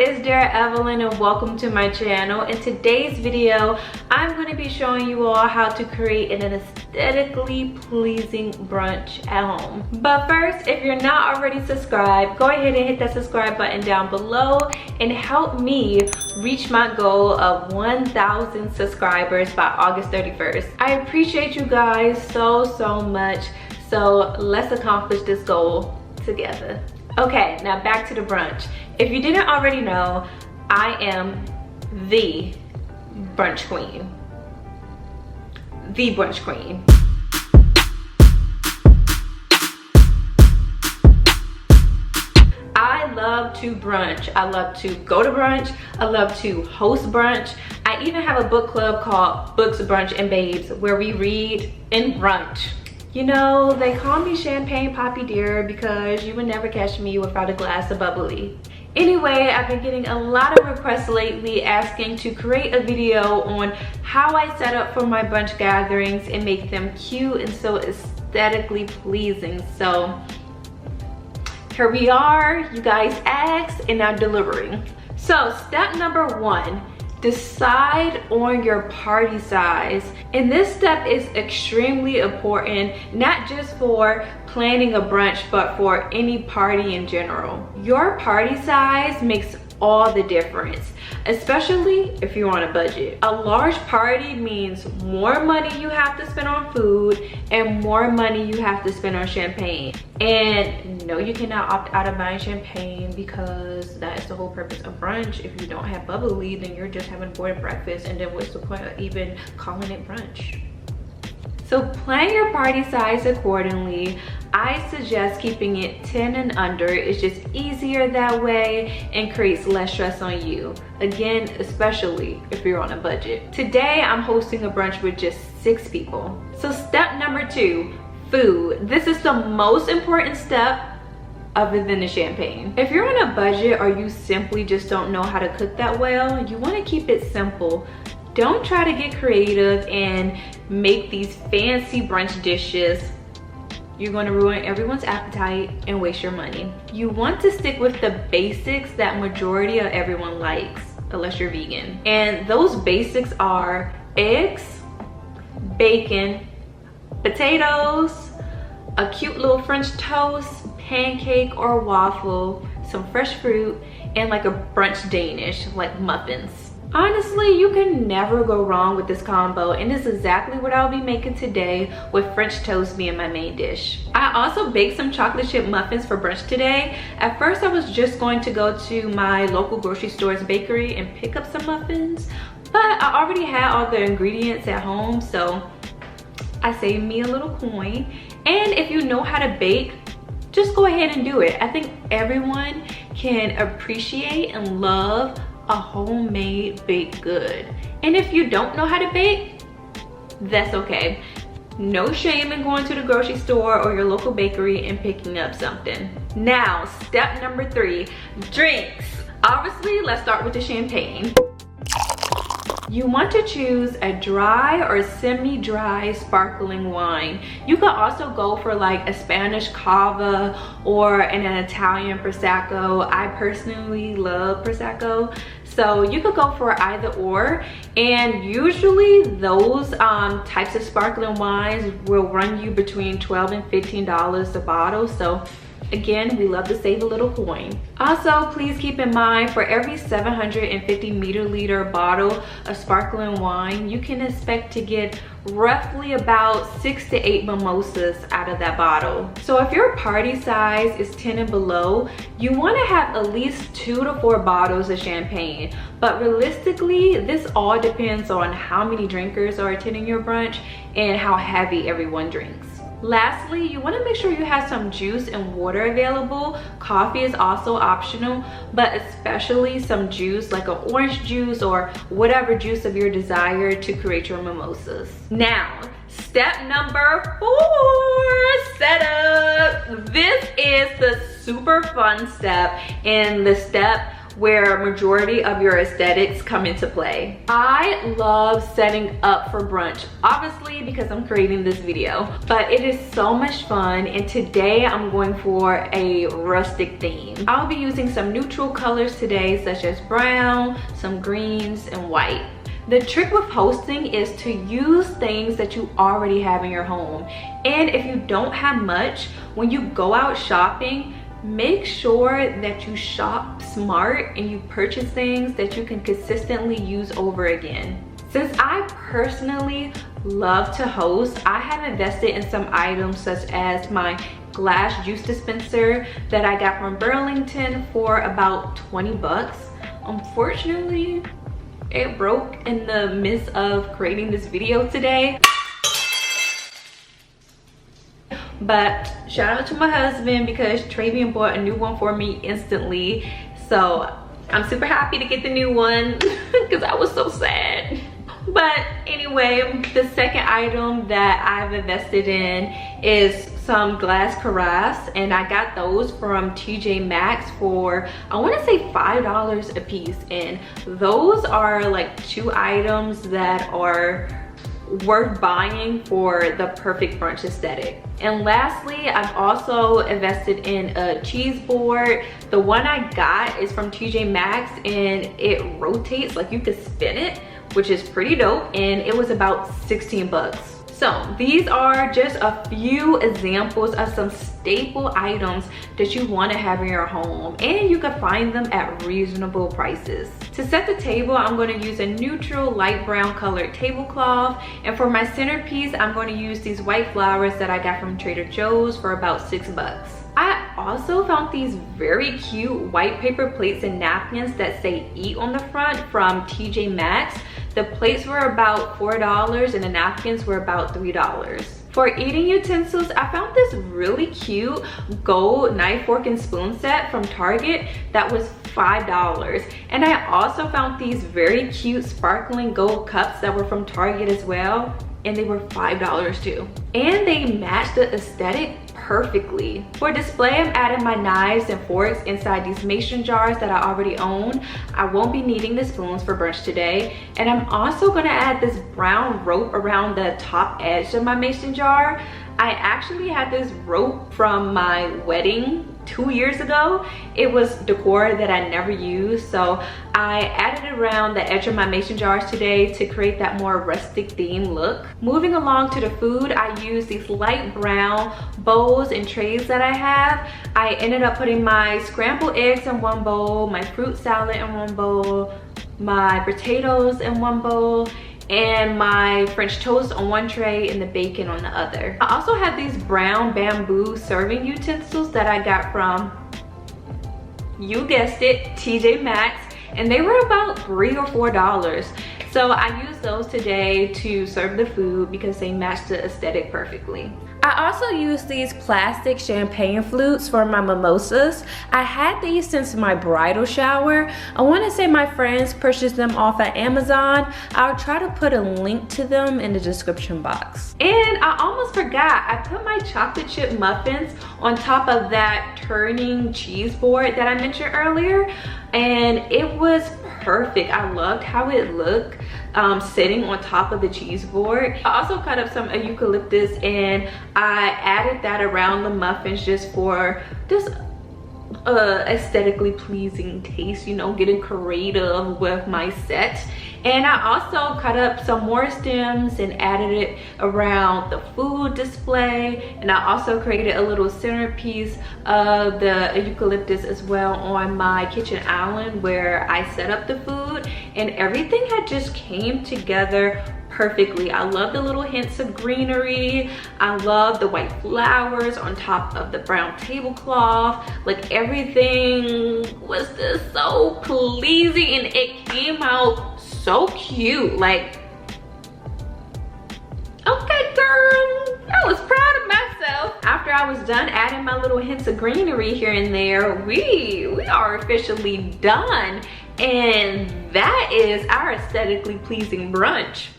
it's 𝐿 and welcome to my channel. In today's video, I'm going to be showing you all how to create an aesthetically pleasing brunch at home. But first, if you're not already subscribed, go ahead and hit that subscribe button down below and help me reach my goal of 1,000 subscribers by August 31st. I appreciate you guys so much. So let's accomplish this goal together. Okay, now back to the brunch. If you didn't already know, I am the brunch queen. The brunch queen. I love to brunch. I love to go to brunch. I love to host brunch. I even have a book club called Brunch and Babes where we read and brunch. You know, they call me Champagne Poppy Dear because you would never catch me without a glass of bubbly. Anyway, I've been getting a lot of requests lately asking to create a video on how I set up for my brunch gatherings and make them cute and so aesthetically pleasing. So here we are, you guys asked and I'm delivering. So step number 1. Decide on your party size. And this step is extremely important, not just for planning a brunch, but for any party in general. Your party size makes all the difference, especially if you're on a budget. A large party means more money you have to spend on food and more money you have to spend on champagne. And no, you cannot opt out of buying champagne because that is the whole purpose of brunch. If you don't have bubbly, then you're just having bored breakfast, and then what's the point of even calling it brunch? So plan your party size accordingly. I suggest keeping it 10 and under. It's just easier that way and creates less stress on you. Again, especially if you're on a budget. Today, I'm hosting a brunch with just 6 people. So step number 2, food. This is the most important step other than the champagne. If you're on a budget or you simply just don't know how to cook that well, you want to keep it simple. Don't try to get creative and make these fancy brunch dishes. You're going to ruin everyone's appetite and waste your money. You want to stick with the basics that majority of everyone likes, unless you're vegan. And those basics are eggs, bacon, potatoes, a cute little French toast, pancake or waffle, some fresh fruit, and like a brunch Danish, like muffins. Honestly, you can never go wrong with this combo, and this is exactly what I'll be making today, with French toast being my main dish. I also baked some chocolate chip muffins for brunch today. At first, I was just going to go to my local grocery store's bakery and pick up some muffins, but I already had all the ingredients at home, so I saved me a little coin. And if you know how to bake, just go ahead and do it. I think everyone can appreciate and love a homemade baked good. And if you don't know how to bake, that's okay. No shame in going to the grocery store or your local bakery and picking up something. Now, step number 3, drinks. Obviously, let's start with the champagne. You want to choose a dry or semi-dry sparkling wine. You could also go for like a Spanish cava or an Italian Prosecco. I personally love Prosecco, so you could go for either or. And usually those types of sparkling wines will run you between $12 and $15 a bottle. So again, we love to save a little coin. Also, please keep in mind, for every 750 milliliter bottle of sparkling wine, you can expect to get roughly about 6 to 8 mimosas out of that bottle. So if your party size is 10 and below, you want to have at least 2 to 4 bottles of champagne. But realistically, this all depends on how many drinkers are attending your brunch and how heavy everyone drinks. Lastly, you want to make sure you have some juice and water available. Coffee is also optional, but especially some juice like an orange juice or whatever juice of your desire to create your mimosas. Now, step number 4, setup. This is the super fun step and the step where majority of your aesthetics come into play. I love setting up for brunch, obviously because I'm creating this video, but it is so much fun, and today I'm going for a rustic theme. I'll be using some neutral colors today, such as brown, some greens, and white. The trick with hosting is to use things that you already have in your home, and if you don't have much, when you go out shopping, make sure that you shop smart and you purchase things that you can consistently use over again. Since I personally love to host, I have invested in some items such as my glass juice dispenser that I got from Burlington for about 20 bucks. Unfortunately, it broke in the midst of creating this video today. But shout out to my husband because Travian bought a new one for me instantly. So I'm super happy to get the new one because I was so sad. But anyway, the second item that I've invested in is some glass carafes, and I got those from TJ Maxx for, I want to say $5 a piece, and those are like 2 items that are worth buying for the perfect brunch aesthetic. And lastly, I've also invested in a cheese board. The one I got is from TJ Maxx, and it rotates, like you could spin it, which is pretty dope, and it was about 16 bucks. So these are just a few examples of some staple items that you want to have in your home, and you can find them at reasonable prices. To set the table, I'm going to use a neutral light brown colored tablecloth, and for my centerpiece, I'm going to use these white flowers that I got from Trader Joe's for about 6 bucks. I also found these very cute white paper plates and napkins that say "Eat" on the front from TJ Maxx. The plates were about $4 and the napkins were about $3. For eating utensils, I found this really cute gold knife, fork, and spoon set from Target that was $5. And I also found these very cute sparkling gold cups that were from Target as well, and they were $5 too. And they matched the aesthetic perfectly. For display, I'm adding my knives and forks inside these mason jars that I already own. I won't be needing the spoons for brunch today. And I'm also gonna add this brown rope around the top edge of my mason jar. I actually had this rope from my wedding 2 years ago. It was decor that I never used, so I added it around the edge of my mason jars today to create that more rustic theme look. Moving along to the food, I used these light brown bowls and trays that I have. I ended up putting my scrambled eggs in one bowl, my fruit salad in one bowl, my potatoes in one bowl, and my French toast on one tray and the bacon on the other. I also have these brown bamboo serving utensils that I got from, you guessed it, TJ Maxx, and they were about $3 or $4. So I used those today to serve the food because they match the aesthetic perfectly. I also used these plastic champagne flutes for my mimosas. I had these since my bridal shower. I want to say my friends purchased them off at Amazon. I'll try to put a link to them in the description box. And I almost forgot, I put my chocolate chip muffins on top of that turning cheese board that I mentioned earlier, and it was perfect. I loved how it looked sitting on top of the cheese board. I also cut up some eucalyptus and I added that around the muffins just for this aesthetically pleasing taste, you know, getting creative with my set. And I also cut up some more stems and added it around the food display, and I also created a little centerpiece of the eucalyptus as well on my kitchen island where I set up the food, and everything had just came together perfectly. I love the little hints of greenery. I love the white flowers on top of the brown tablecloth. Like, everything was just so pleasing and it came out so cute. Like, okay girl, I was proud of myself. After I was done adding my little hints of greenery here and there, we are officially done. And that is our aesthetically pleasing brunch.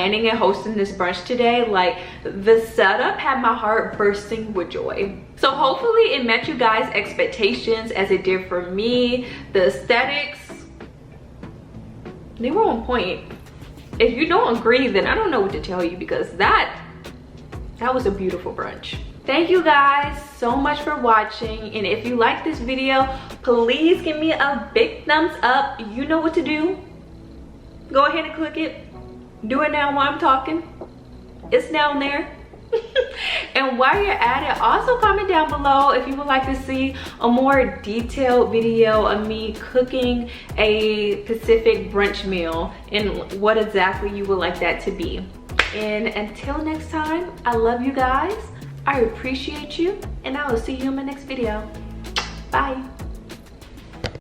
planning and hosting this brunch today, like the setup had my heart bursting with joy. So hopefully it met you guys' expectations as it did for me. The aesthetics, they were on point. If you don't agree, then I don't know what to tell you, because that was a beautiful brunch. Thank you guys so much for watching, and if you like this video, please give me a big thumbs up. You know what to do. Go ahead and click it. Do it now while I'm talking. It's down there. And while you're at it, also comment down below if you would like to see a more detailed video of me cooking a specific brunch meal and what exactly you would like that to be. And until next time, I love you guys, I appreciate you, and I will see you in my next video. Bye.